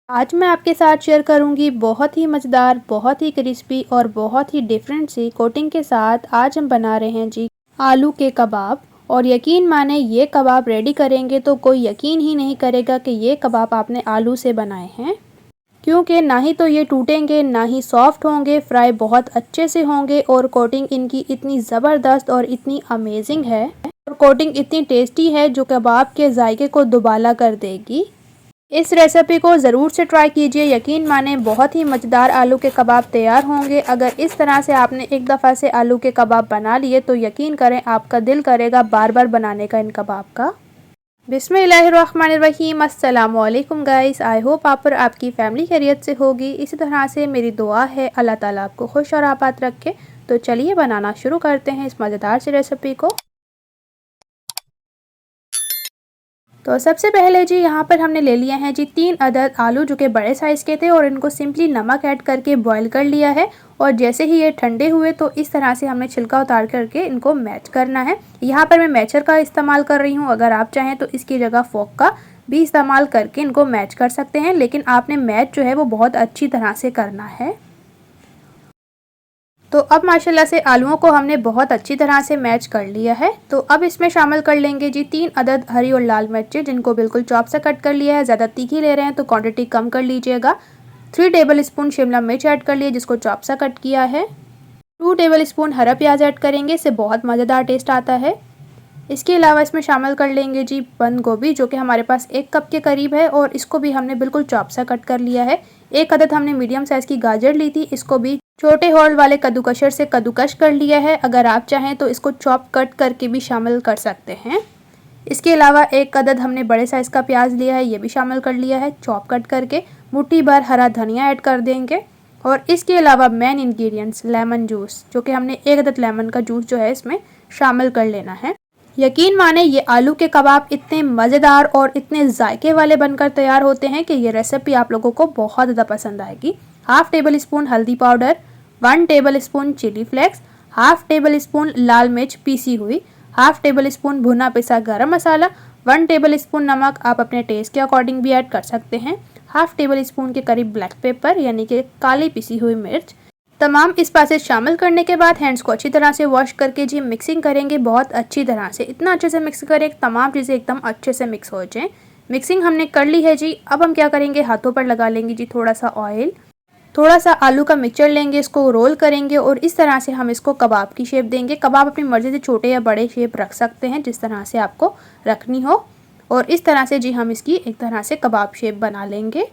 आज मैं आपके साथ शेयर करूंगी बहुत ही मज़ेदार, बहुत ही क्रिस्पी और बहुत ही डिफरेंट सी कोटिंग के साथ। आज हम बना रहे हैं जी आलू के कबाब। और यकीन माने ये कबाब रेडी करेंगे तो कोई यकीन ही नहीं करेगा कि ये कबाब आपने आलू से बनाए हैं, क्योंकि ना ही तो ये टूटेंगे ना ही सॉफ्ट होंगे, फ्राई बहुत अच्छे से होंगे और कोटिंग इनकी इतनी ज़बरदस्त और इतनी अमेजिंग है और कोटिंग इतनी टेस्टी है जो कबाब के जायके को दुबाला कर देगी। इस रेसिपी को ज़रूर से ट्राई कीजिए, यकीन माने बहुत ही मज़ेदार आलू के कबाब तैयार होंगे। अगर इस तरह से आपने एक दफ़ा से आलू के कबाब बना लिए तो यकीन करें आपका दिल करेगा बार बार बनाने का इन कबाब का। बिस्मिल्लाहिर्रहमानिर्रहीम, अस्सलाम वालेकुम गाइस। आई होप आप और आपकी फ़ैमिली खैरियत से होगी। इसी तरह से मेरी दुआ है अल्लाह ताला आपको खुश और आबाद रखे। तो चलिए बनाना शुरू करते हैं इस मज़ेदार सी रेसिपी को। तो सबसे पहले जी यहाँ पर हमने ले लिया है जी 3 अदद आलू जो कि बड़े साइज़ के थे और इनको सिंपली नमक ऐड करके बॉईल कर लिया है। और जैसे ही ये ठंडे हुए तो इस तरह से हमने छिलका उतार करके इनको मैच करना है। यहाँ पर मैं मैचर का इस्तेमाल कर रही हूँ, अगर आप चाहें तो इसकी जगह फोक का भी इस्तेमाल करके इनको मैच कर सकते हैं, लेकिन आपने मैच जो है वो बहुत अच्छी तरह से करना है। तो अब माशाल्लाह से आलूओं को हमने बहुत अच्छी तरह से मैच कर लिया है। तो अब इसमें शामिल कर लेंगे जी 3 अदद हरी और लाल मिर्चें, जिनको बिल्कुल चॉप से कट कर लिया है। ज़्यादा तीखी ले रहे हैं तो क्वांटिटी कम कर लीजिएगा। 3 टेबल स्पून शिमला मिर्च ऐड कर लिए जिसको चॉप सा कट किया है। 2 टेबल स्पून हरा प्याज ऐड करेंगे, इससे बहुत मज़ेदार टेस्ट आता है। इसके अलावा इसमें शामिल कर लेंगे जी बंद गोभी, जो कि हमारे पास 1 कप के करीब है और इसको भी हमने बिल्कुल चॉप सा कट कर लिया है। 1 अदद हमने मीडियम साइज़ की गाजर ली थी, इसको भी छोटे होल वाले कद्दूकशर से कद्दूकश कर लिया है। अगर आप चाहें तो इसको चॉप कट करके भी शामिल कर सकते हैं। इसके अलावा 1 अदद हमने बड़े साइज़ का प्याज लिया है, ये भी शामिल कर लिया है चॉप कट करके। मुट्ठी भर हरा धनिया ऐड कर देंगे। और इसके अलावा मेन इंग्रेडिएंट्स लेमन जूस, जो कि हमने 1 अदद लेमन का जूस जो है इसमें शामिल कर लेना है। यकीन माने ये आलू के कबाब इतने मज़ेदार और इतने जायके वाले बनकर तैयार होते हैं कि ये रेसिपी आप लोगों को बहुत ज़्यादा पसंद आएगी। 1/2 टेबल स्पून हल्दी powder, 1 tablespoon chili flakes, 1/2 tablespoon लाल मिर्च पीसी हुई, 1/2 टेबल स्पून भुना पिसा गरम मसाला, 1 टेबल स्पून नमक आप अपने टेस्ट के अकॉर्डिंग भी ऐड कर सकते हैं, 1/2 टेबल स्पून के करीब ब्लैक पेपर यानी कि काली पिसी हुई मिर्च। तमाम स्पाइसेस शामिल करने के बाद हैंड्स को अच्छी तरह से वॉश करके जी मिक्सिंग करेंगे बहुत अच्छी तरह से। इतना अच्छे से मिक्स करें तमाम चीज़ें एकदम अच्छे से मिक्स हो जाएं। मिक्सिंग हमने कर ली है जी। अब हम क्या करेंगे, हाथों पर लगा लेंगे जी थोड़ा सा ऑयल, थोड़ा सा आलू का मिक्सचर लेंगे, इसको रोल करेंगे और इस तरह से हम इसको कबाब की शेप देंगे। कबाब अपनी मर्ज़ी से छोटे या बड़े शेप रख सकते हैं, जिस तरह से आपको रखनी हो। और इस तरह से जी हम इसकी एक तरह से कबाब शेप बना लेंगे।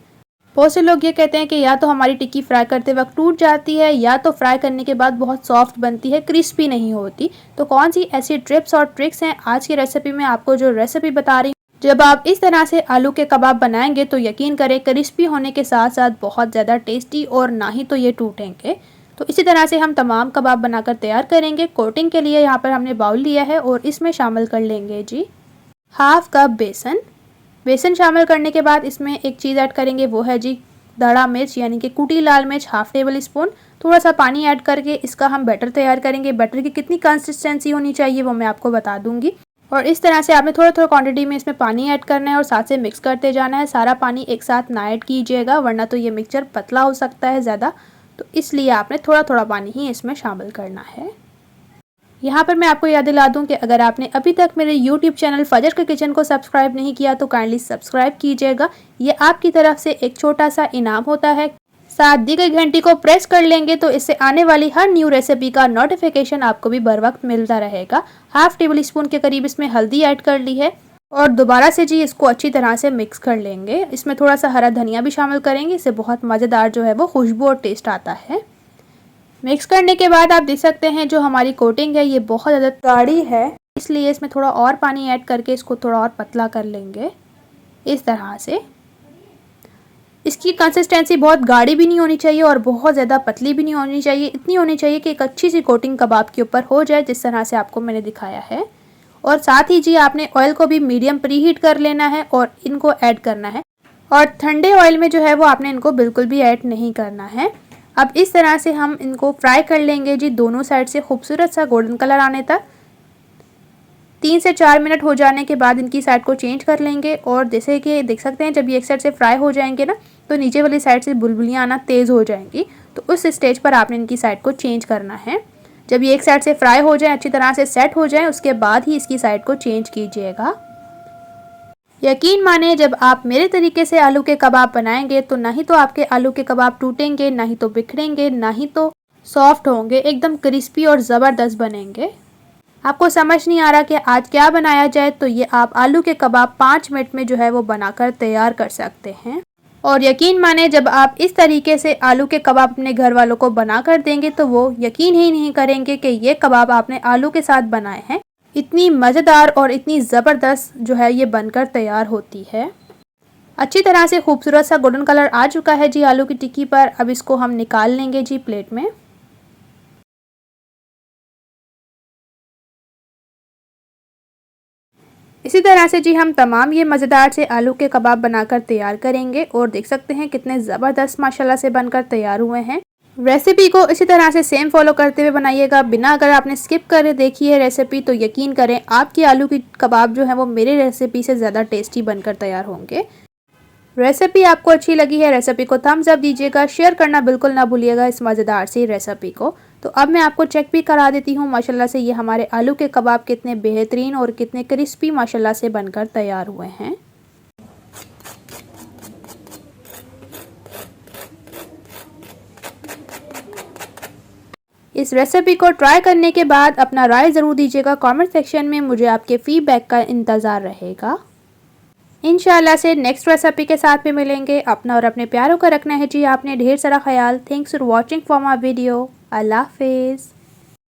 बहुत से लोग ये कहते हैं कि या तो हमारी टिक्की फ्राई करते वक्त टूट जाती है या तो फ्राई करने के बाद बहुत सॉफ्ट बनती है, क्रिस्पी नहीं होती। तो कौन सी ऐसी टिप्स और ट्रिक्स हैं आज की रेसिपी में आपको जो रेसिपी बता रही हूँ। जब आप इस तरह से आलू के कबाब बनाएंगे तो यकीन करें क्रिस्पी होने के साथ साथ बहुत ज़्यादा टेस्टी, और ना ही तो ये टूटेंगे। तो इसी तरह से हम तमाम कबाब बनाकर तैयार करेंगे। कोटिंग के लिए यहाँ पर हमने बाउल लिया है और इसमें शामिल कर लेंगे जी 1/2 कप बेसन। बेसन शामिल करने के बाद इसमें एक चीज़ ऐड करेंगे, वो है जी दड़ा मिर्च यानी कि कुटी लाल मिर्च 1/2 टेबल स्पून। थोड़ा सा पानी ऐड करके इसका हम बैटर तैयार करेंगे। बैटर की कितनी कंसिस्टेंसी होनी चाहिए वो मैं आपको बता दूंगी। और इस तरह से आपने थोड़ा थोड़ा क्वांटिटी में इसमें पानी ऐड करना है और साथ से मिक्स करते जाना है। सारा पानी एक साथ ना ऐड कीजिएगा, वरना तो ये मिक्सचर पतला हो सकता है ज़्यादा, तो इसलिए आपने थोड़ा थोड़ा पानी ही इसमें शामिल करना है। यहाँ पर मैं आपको याद दिला दूँ कि अगर आपने अभी तक मेरे YouTube चैनल फजर का किचन को सब्सक्राइब नहीं किया तो काइंडली सब्सक्राइब कीजिएगा। ये आपकी तरफ से एक छोटा सा इनाम होता है। साथ दी गई घंटी को प्रेस कर लेंगे तो इससे आने वाली हर न्यू रेसिपी का नोटिफिकेशन आपको भी बर वक्त मिलता रहेगा। 1/2 टेबल स्पून के करीब इसमें हल्दी ऐड कर ली है और दोबारा से जी इसको अच्छी तरह से मिक्स कर लेंगे। इसमें थोड़ा सा हरा धनिया भी शामिल करेंगे, इससे बहुत मज़ेदार जो है वो खुशबू और टेस्ट आता है। मिक्स करने के बाद आप देख सकते हैं जो हमारी कोटिंग है ये बहुत ज़्यादा गाढ़ी है, इसलिए इसमें थोड़ा और पानी ऐड करके इसको थोड़ा और पतला कर लेंगे। इस तरह से इसकी कंसिस्टेंसी बहुत गाढ़ी भी नहीं होनी चाहिए और बहुत ज़्यादा पतली भी नहीं होनी चाहिए। इतनी होनी चाहिए कि एक अच्छी सी कोटिंग कबाब के ऊपर हो जाए, जिस तरह से आपको मैंने दिखाया है। और साथ ही जी आपने ऑयल को भी मीडियम प्रीहीट कर लेना है और इनको ऐड करना है। और ठंडे ऑयल में जो है वो आपने इनको बिल्कुल भी ऐड नहीं करना है। अब इस तरह से हम इनको फ्राई कर लेंगे जी दोनों साइड से खूबसूरत सा गोल्डन कलर आने तक। 3 से 4 मिनट हो जाने के बाद इनकी साइड को चेंज कर लेंगे और जैसे कि देख सकते हैं जब ये एक साइड से फ्राई हो जाएंगे ना तो नीचे वाली साइड से बुलबुलियाँ आना तेज़ हो जाएंगी। तो उस स्टेज पर आपने इनकी साइड को चेंज करना है। जब ये एक साइड से फ्राई हो जाए, अच्छी तरह से सेट हो जाए, उसके बाद ही इसकी साइड को चेंज कीजिएगा। यकीन माने जब आप मेरे तरीके से आलू के कबाब बनाएंगे तो ना ही तो आपके आलू के कबाब टूटेंगे, ना ही तो बिखरेंगे, ना ही तो सॉफ्ट होंगे, एकदम क्रिस्पी और ज़बरदस्त बनेंगे। आपको समझ नहीं आ रहा कि आज क्या बनाया जाए, तो ये आप आलू के कबाब 5 मिनट में जो है वो बनाकर तैयार कर सकते हैं। और यकीन माने जब आप इस तरीके से आलू के कबाब अपने घर वालों को बना कर देंगे तो वो यकीन ही नहीं करेंगे कि ये कबाब आपने आलू के साथ बनाए हैं। इतनी मज़ेदार और इतनी ज़बरदस्त जो है ये बनकर तैयार होती है। अच्छी तरह से खूबसूरत सा गोल्डन कलर आ चुका है जी आलू की टिक्की पर। अब इसको हम निकाल लेंगे जी प्लेट में। इसी तरह से जी हम तमाम ये मज़ेदार से आलू के कबाब बनाकर तैयार करेंगे और देख सकते हैं कितने ज़बरदस्त माशाल्लाह से बनकर तैयार हुए हैं। रेसिपी को इसी तरह से सेम फॉलो करते हुए बनाइएगा, बिना अगर आपने स्किप करे देखी है रेसिपी तो यकीन करें आपकी आलू की कबाब जो है वो मेरी रेसिपी से ज़्यादा टेस्टी बनकर तैयार होंगे। रेसिपी आपको अच्छी लगी है, रेसिपी को थम्स अप दीजिएगा, शेयर करना बिल्कुल ना भूलिएगा इस मज़ेदार सी रेसिपी को। तो अब मैं आपको चेक भी करा देती हूँ माशाल्लाह से ये हमारे आलू के कबाब कितने बेहतरीन और कितने क्रिस्पी माशाल्लाह से बनकर तैयार हुए हैं। इस रेसिपी को ट्राई करने के बाद अपना राय ज़रूर दीजिएगा कमेंट सेक्शन में, मुझे आपके फीडबैक का इंतज़ार रहेगा। इंशाल्लाह से नेक्स्ट रेसिपी के साथ में मिलेंगे। अपना और अपने प्यारों का रखना है जी आपने ढेर सारा ख्याल। Thanks for watching for my video. Allah हाफिज़।